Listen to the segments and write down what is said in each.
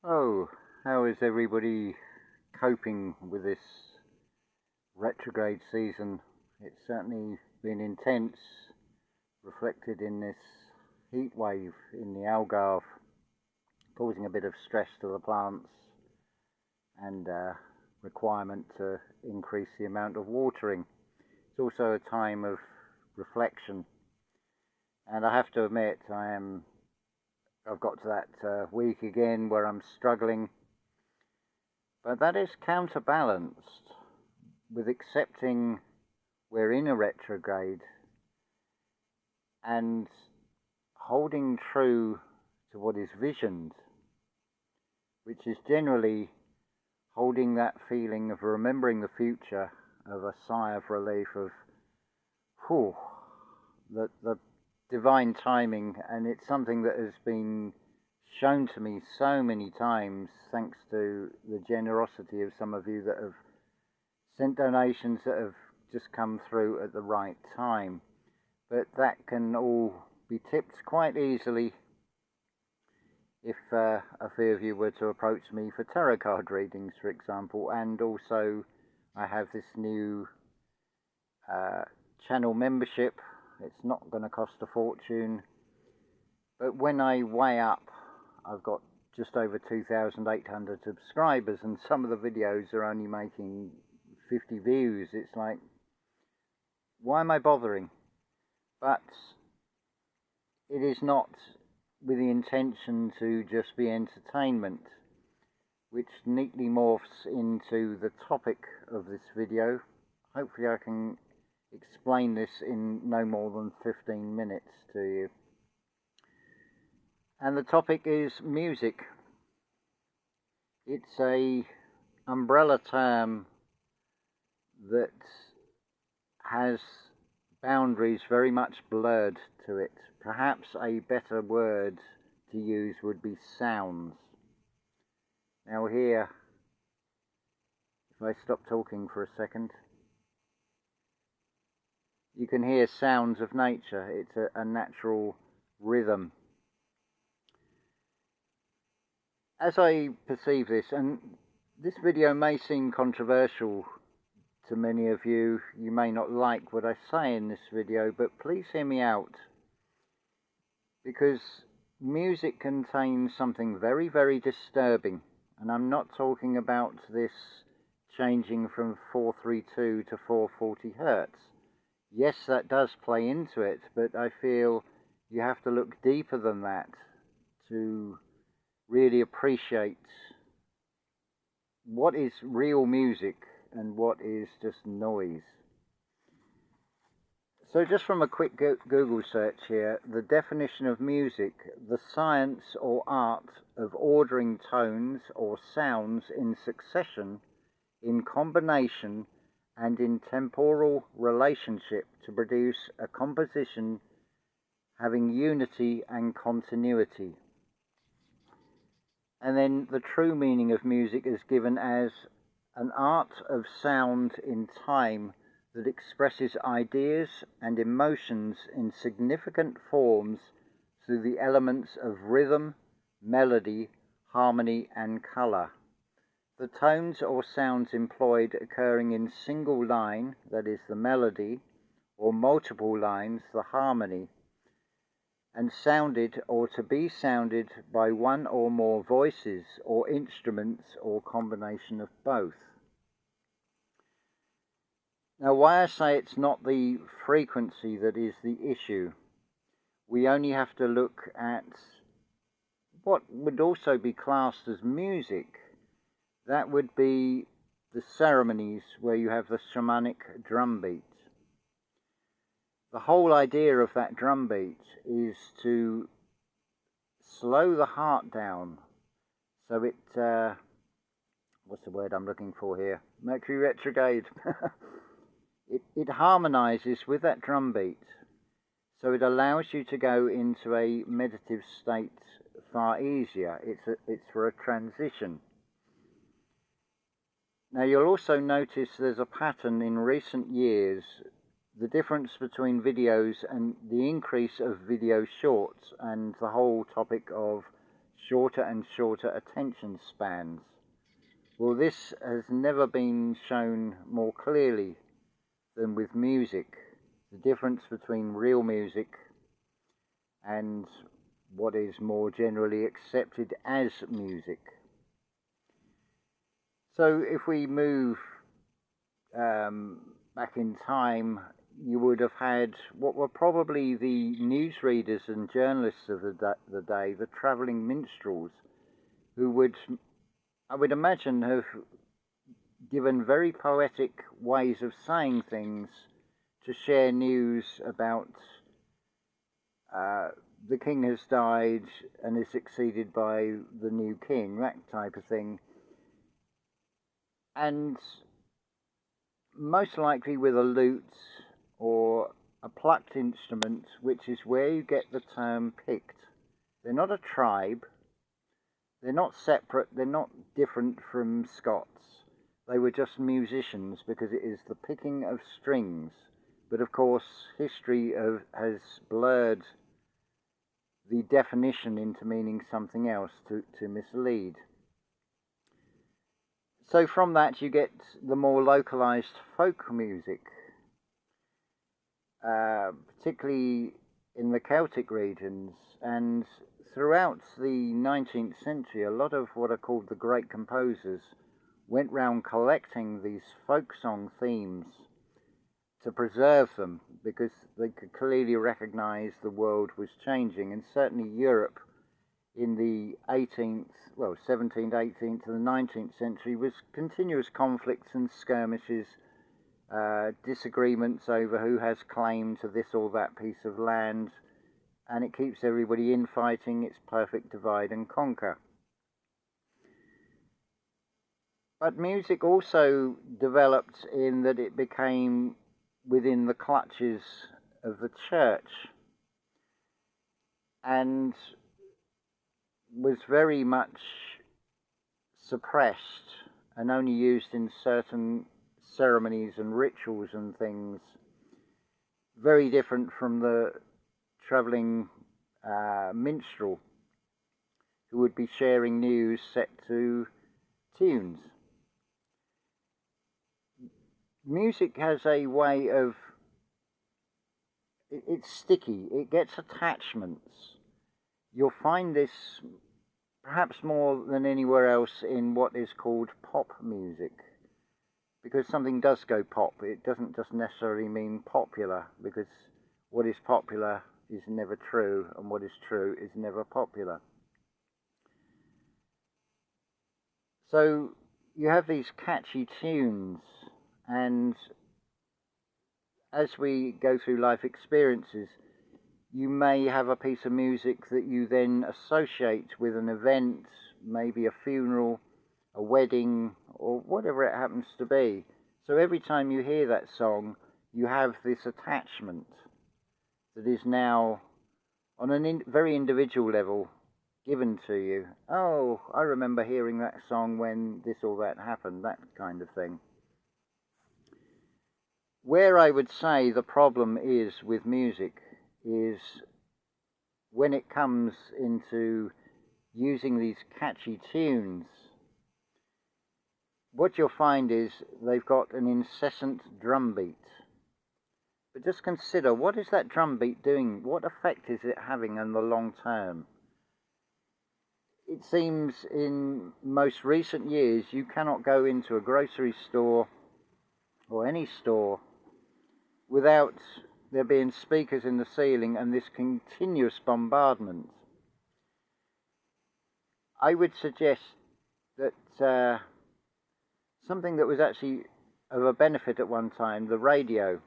Oh, how is everybody coping with this retrograde season? It's certainly been intense, reflected in this heat wave in the Algarve, causing a bit of stress to the plants and requirement to increase the amount of watering. It's also a time of reflection, and I have to admit I've got to that week again where I'm struggling, but that is counterbalanced with accepting we're in a retrograde and holding true to what is visioned, which is generally holding that feeling of remembering the future, of a sigh of relief of, whew, the divine timing. And it's something that has been shown to me so many times thanks to the generosity of some of you that have sent donations that have just come through at the right time. But that can all be tipped quite easily if a few of you were to approach me for tarot card readings, for example. And also I have this new channel membership. It's not going to cost a fortune, but when I weigh up, I've got just over 2,800 subscribers, and some of the videos are only making 50 views. It's like, why am I bothering? But it is not with the intention to just be entertainment, which neatly morphs into the topic of this video. Hopefully I can explain this in no more than 15 minutes to you. And the topic is music. It's a umbrella term that has boundaries very much blurred to it. Perhaps a better word to use would be sounds. Now here, if I stop talking for a second, you can hear sounds of nature. It's a natural rhythm. As I perceive this, and this video may seem controversial to many of you, you may not like what I say in this video, but please hear me out, because music contains something very, very disturbing. And I'm not talking about this changing from 432 to 440 hertz. Yes, that does play into it, but I feel you have to look deeper than that to really appreciate what is real music and what is just noise. So just from a quick Google search here, the definition of music: the science or art of ordering tones or sounds in succession, in combination and in temporal relationship to produce a composition having unity and continuity. And then the true meaning of music is given as an art of sound in time that expresses ideas and emotions in significant forms through the elements of rhythm, melody, harmony and colour. The tones or sounds employed occurring in single line, that is the melody, or multiple lines, the harmony, and sounded or to be sounded by one or more voices or instruments or combination of both. Now, why I say it's not the frequency that is the issue, we only have to look at what would also be classed as music. That would be the ceremonies where you have the shamanic drum beat. The whole idea of that drum beat is to slow the heart down, so it, what's the word I'm looking for here? Mercury retrograde. It harmonizes with that drum beat, so it allows you to go into a meditative state far easier. It's for a transition. Now you'll also notice there's a pattern in recent years, the difference between videos and the increase of video shorts, and the whole topic of shorter and shorter attention spans. Well, this has never been shown more clearly than with music. The difference between real music and what is more generally accepted as music. So if we move back in time, you would have had what were probably the newsreaders and journalists of the day, the travelling minstrels, who would, I would imagine, have given very poetic ways of saying things to share news about the king has died and is succeeded by the new king, that type of thing. And most likely with a lute or a plucked instrument, which is where you get the term picked. They're not a tribe, they're not separate, they're not different from Scots. They were just musicians because it is the picking of strings. But of course, history has blurred the definition into meaning something else to mislead. So from that you get the more localized folk music, particularly in the Celtic regions, and throughout the 19th century a lot of what are called the great composers went round collecting these folk song themes to preserve them, because they could clearly recognize the world was changing, and certainly Europe in the 17th, 18th to the 19th century was continuous conflicts and skirmishes, disagreements over who has claim to this or that piece of land, and it keeps everybody infighting. It's perfect divide and conquer. But music also developed in that it became within the clutches of the church and was very much suppressed and only used in certain ceremonies and rituals and things, very different from the travelling minstrel who would be sharing news set to tunes. Music has a way of, it's sticky, it gets attachments. You'll find this perhaps more than anywhere else in what is called pop music. Because something does go pop, it doesn't just necessarily mean popular, because what is popular is never true, and what is true is never popular. So you have these catchy tunes, and as we go through life experiences, you may have a piece of music that you then associate with an event, maybe a funeral, a wedding, or whatever it happens to be. So every time you hear that song, you have this attachment that is now, on a very individual level, given to you. Oh, I remember hearing that song when this or that happened, that kind of thing. Where I would say the problem is with music is when it comes into using these catchy tunes. What you'll find is they've got an incessant drum beat. But just consider, what is that drum beat doing? What effect is it having in the long term? It seems in most recent years you cannot go into a grocery store or any store without there being speakers in the ceiling and this continuous bombardment. I would suggest that something that was actually of a benefit at one time, the radio,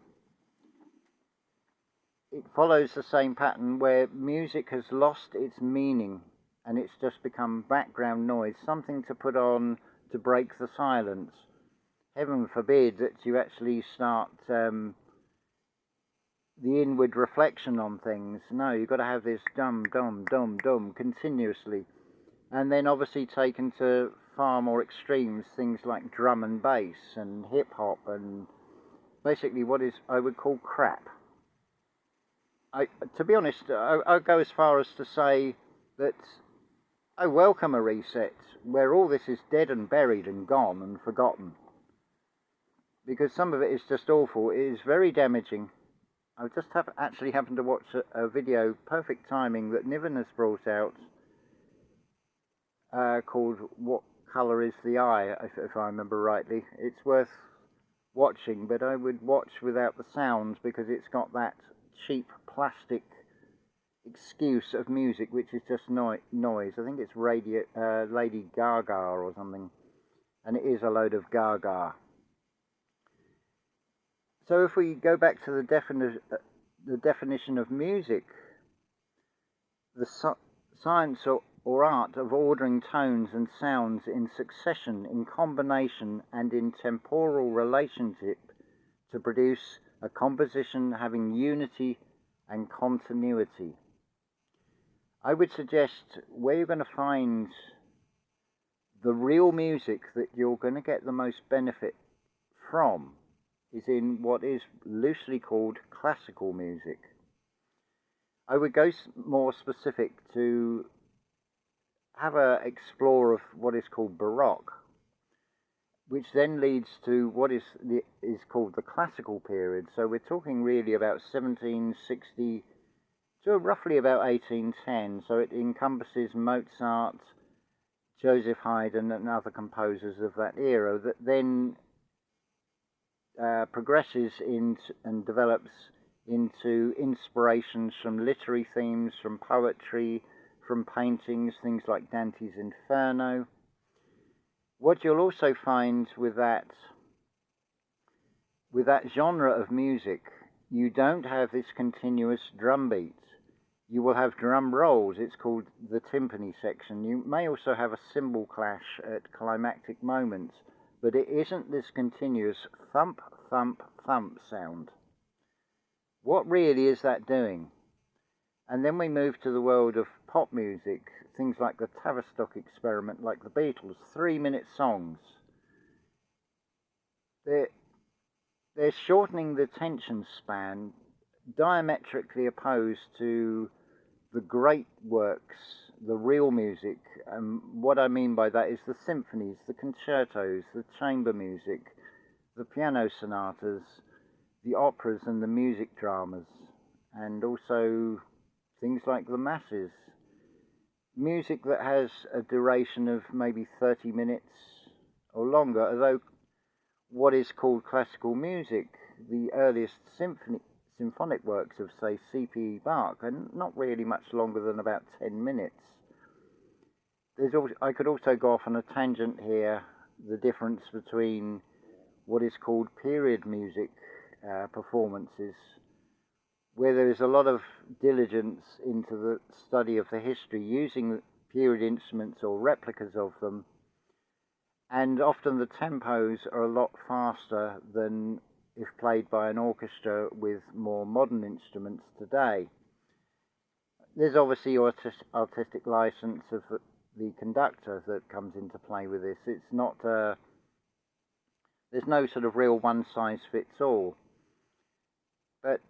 it follows the same pattern where music has lost its meaning and it's just become background noise, something to put on to break the silence. Heaven forbid that you actually start the inward reflection on things. No, you've got to have this dum, dum, dum, dum continuously. And then obviously taken to far more extremes, things like drum and bass and hip hop and basically what is I would call crap. To be honest, I'll go as far as to say that I welcome a reset where all this is dead and buried and gone and forgotten. Because some of it is just awful. It is very damaging. I just actually happened to watch a video, perfect timing, that Niven has brought out, called What Colour is the Eye, if I remember rightly. It's worth watching, but I would watch without the sounds because it's got that cheap plastic excuse of music which is just noise. I think it's Lady Gaga or something, and it is a load of gaga. So if we go back to the definition of music, the science or art of ordering tones and sounds in succession, in combination, and in temporal relationship to produce a composition having unity and continuity. I would suggest where you're going to find the real music that you're going to get the most benefit from is in what is loosely called classical music. I would go more specific to have a explore of what is called Baroque, which then leads to what is called the classical period. So we're talking really about 1760 to roughly about 1810. So it encompasses Mozart, Joseph Haydn, and other composers of that era that then progresses and develops into inspirations from literary themes, from poetry, from paintings, things like Dante's Inferno. What you'll also find with that genre of music, you don't have this continuous drum beat. You will have drum rolls. It's called the timpani section. You may also have a cymbal clash at climactic moments, but it isn't this continuous thump, thump, thump sound. What really is that doing? And then we move to the world of pop music, things like the Tavistock Experiment, like the Beatles, 3-minute songs. They're shortening the attention span, diametrically opposed to the great works, the real music. What I mean by that is the symphonies, the concertos, the chamber music, the piano sonatas, the operas and the music dramas, and also things like the masses. Music that has a duration of maybe 30 minutes or longer, although what is called classical music, the earliest symphonic works of, say, C.P. Bach, are not really much longer than about 10 minutes. I could also go off on a tangent here, the difference between what is called period music performances, where there is a lot of diligence into the study of the history, using period instruments or replicas of them, and often the tempos are a lot faster than if played by an orchestra with more modern instruments today. There's obviously your artistic license of the conductor that comes into play with this. It's not there's no sort of real one-size-fits-all. But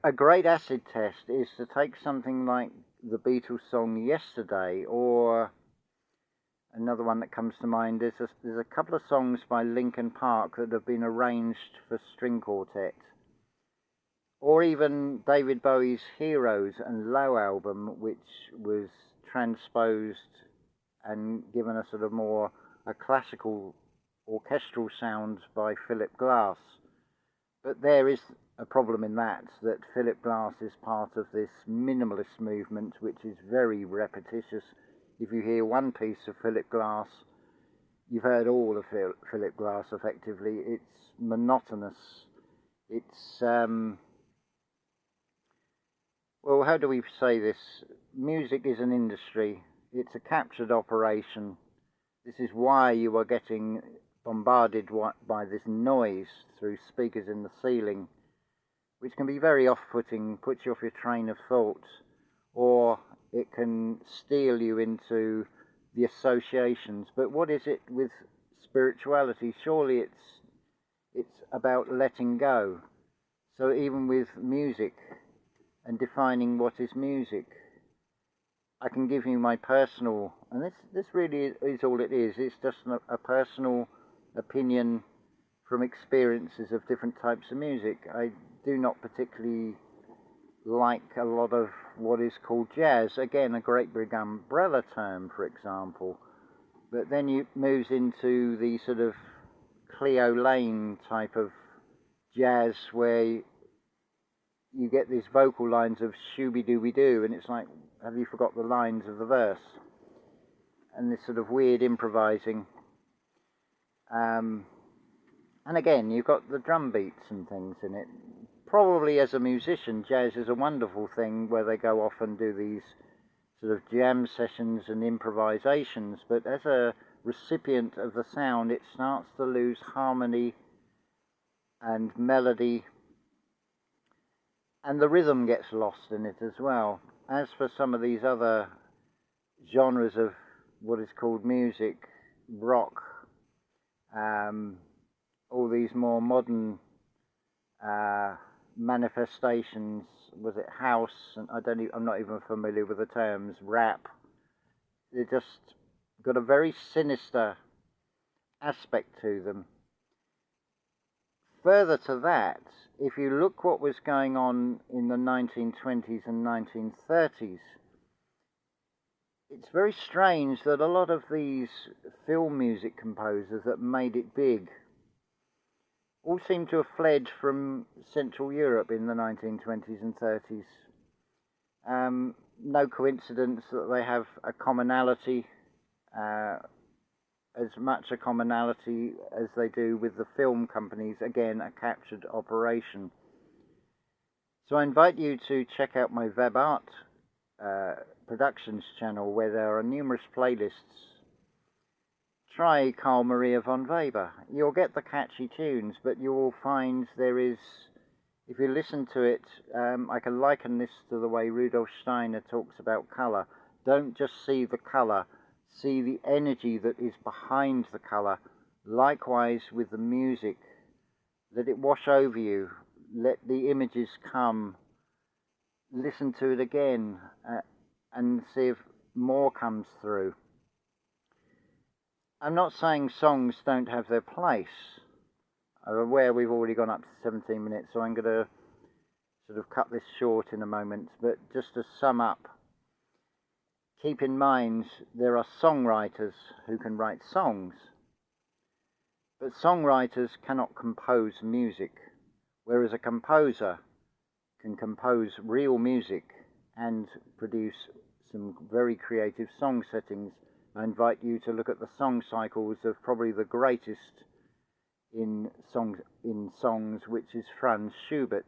a great acid test is to take something like the Beatles song Yesterday, or another one that comes to mind, there's a couple of songs by Linkin Park that have been arranged for string quartet. Or even David Bowie's Heroes and Low album, which was transposed and given a sort of more a classical orchestral sound by Philip Glass. But there is a problem in that Philip Glass is part of this minimalist movement, which is very repetitious. If you hear one piece of Philip Glass, you've heard all of Philip Glass effectively. It's monotonous. It's, well, how do we say this? Music is an industry. It's a captured operation. This is why you are getting bombarded by this noise through speakers in the ceiling, which can be very off-putting, puts you off your train of thought, or it can steal you into the associations. But what is it with spirituality? Surely it's about letting go. So even with music, and defining what is music. I can give you my personal, and this really is all it is. It's just a personal opinion from experiences of different types of music. I do not particularly like a lot of what is called jazz. Again, a great big umbrella term, for example. But then it moves into the sort of Cleo Lane type of jazz where you get these vocal lines of shooby-dooby-doo, and it's like, have you forgot the lines of the verse? And this sort of weird improvising. And again, you've got the drum beats and things in it. Probably as a musician, jazz is a wonderful thing where they go off and do these sort of jam sessions and improvisations, but as a recipient of the sound, it starts to lose harmony and melody, and the rhythm gets lost in it as well. As for some of these other genres of what is called music, rock, all these more modern manifestations, was it house, and I'm not even familiar with the terms, rap, they just got a very sinister aspect to them. Further to that, if you look what was going on in the 1920s and 1930s, it's very strange that a lot of these film music composers that made it big all seem to have fled from Central Europe in the 1920s and 30s. No coincidence that they have a commonality, as much a commonality as they do with the film companies, again, a captured operation. So I invite you to check out my web art productions channel, where there are numerous playlists. Try Carl Maria von Weber. You'll get the catchy tunes, but you will find there is, if you listen to it, I can liken this to the way Rudolf Steiner talks about colour. Don't just see the colour, see the energy that is behind the colour. Likewise with the music, let it wash over you, let the images come, listen to it again, and see if more comes through. I'm not saying songs don't have their place. I'm aware we've already gone up to 17 minutes, so I'm going to sort of cut this short in a moment, but just to sum up, keep in mind there are songwriters who can write songs, but songwriters cannot compose music, whereas a composer can compose real music and produce some very creative song settings. I invite you to look at the song cycles of probably the greatest in songs, which is Franz Schubert.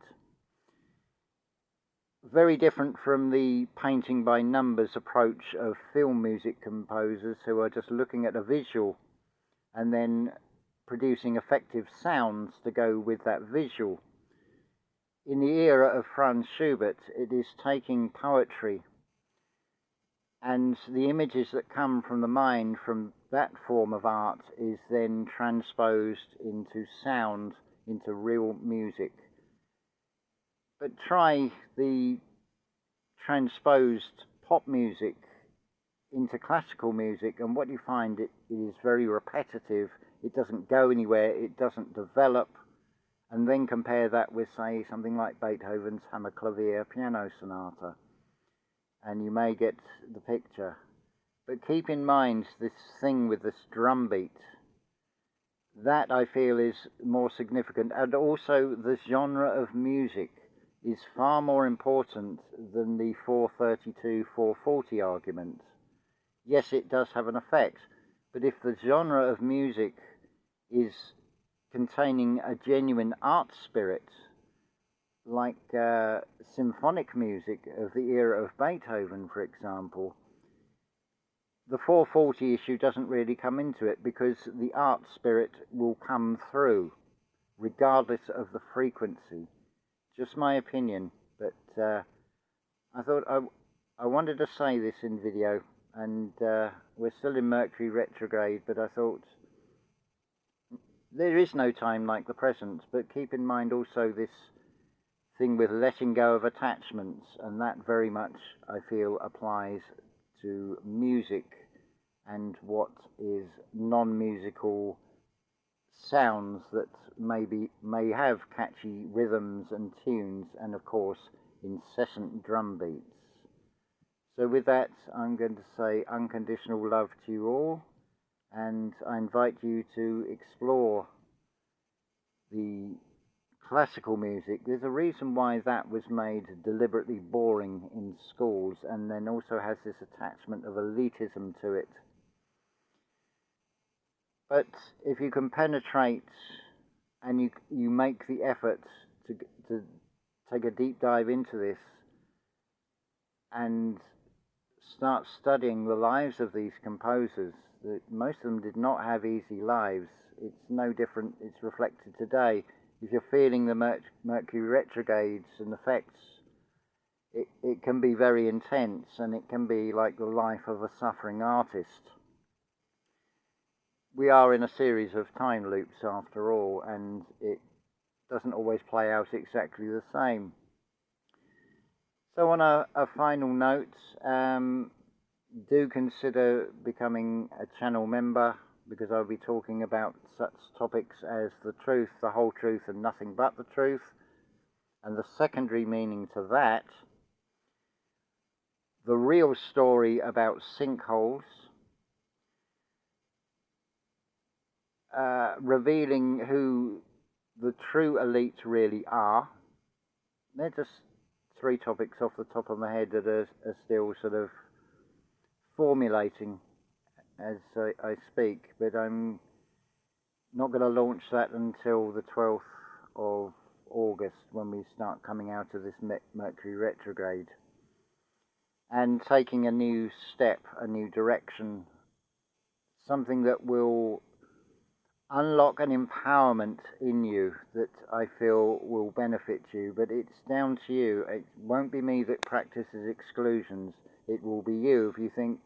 Very different from the painting by numbers approach of film music composers who are just looking at a visual and then producing effective sounds to go with that visual. In the era of Franz Schubert, it is taking poetry and the images that come from the mind from that form of art is then transposed into sound, into real music. But try the transposed pop music into classical music, and what you find, it is very repetitive, it doesn't go anywhere, it doesn't develop. And then compare that with, say, something like Beethoven's Hammer Clavier Piano Sonata, and you may get the picture. But keep in mind this thing with this drum beat. That, I feel, is more significant. And also the genre of music is far more important than the 432, 440 argument. Yes, it does have an effect, but if the genre of music is containing a genuine art spirit, like symphonic music of the era of Beethoven, for example, the 440 issue doesn't really come into it because the art spirit will come through regardless of the frequency. Just my opinion, but I thought I wanted to say this in video, and we're still in Mercury retrograde, but I thought there is no time like the present. But keep in mind also this thing with letting go of attachments, and that very much I feel applies to music and what is non-musical sounds that may have catchy rhythms and tunes, and of course incessant drum beats. So with that, I'm going to say unconditional love to you all, and I invite you to explore the classical music. There's a reason why that was made deliberately boring in schools, and then also has this attachment of elitism to it. But if you can penetrate and you make the effort to take a deep dive into this and start studying the lives of these composers, that most of them did not have easy lives. It's no different, it's reflected today. If you're feeling the Mercury retrogrades and effects, it can be very intense, and it can be like the life of a suffering artist. We are in a series of time loops after all, and it doesn't always play out exactly the same. So on a final note, do consider becoming a channel member, because I'll be talking about such topics as the truth, the whole truth, and nothing but the truth, and the secondary meaning to that, the real story about sinkholes, revealing who the true elite really are. They're just 3 topics off the top of my head that are still sort of formulating as I speak, but I'm not going to launch that until the 12th of August, when we start coming out of this Mercury retrograde and taking a new step, a new direction, something that will unlock an empowerment in you that I feel will benefit you. But it's down to you. It won't be me that practices exclusions. It will be you. If you think,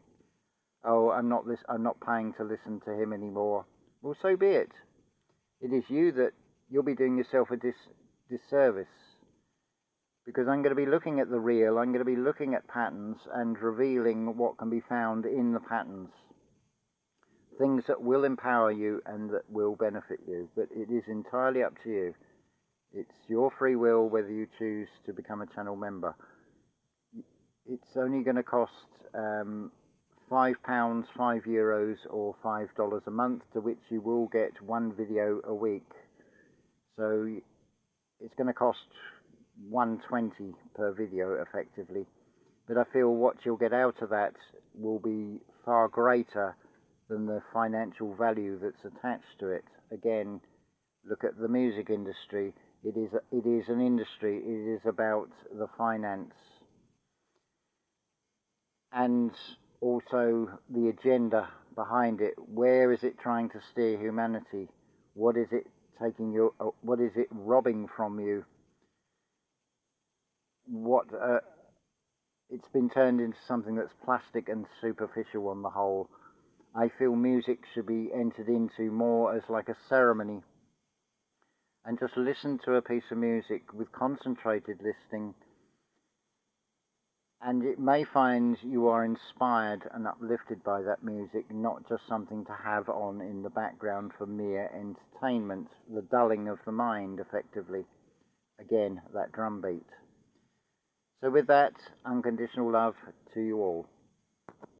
oh, I'm not paying to listen to him anymore, well, so be it. It is you that you'll be doing yourself a disservice, because I'm going to be looking at the real. I'm going to be looking at patterns and revealing what can be found in the patterns. Things that will empower you and that will benefit you, but it is entirely up to you. It's your free will whether you choose to become a channel member. It's only going to cost £5, €5, or $5 a month, to which you will get 1 video a week. So it's going to cost $1.20 per video effectively. But I feel what you'll get out of that will be far greater than the financial value that's attached to it. Again, look at the music industry. It is an industry. It is about the finance, and also the agenda behind it. Where is it trying to steer humanity? What is it taking you? What is it robbing from you? It's been turned into something that's plastic and superficial on the whole. I feel music should be entered into more as like a ceremony, and just listen to a piece of music with concentrated listening, and it may find you are inspired and uplifted by that music, not just something to have on in the background for mere entertainment, the dulling of the mind effectively. Again, that drum beat. So with that, unconditional love to you all.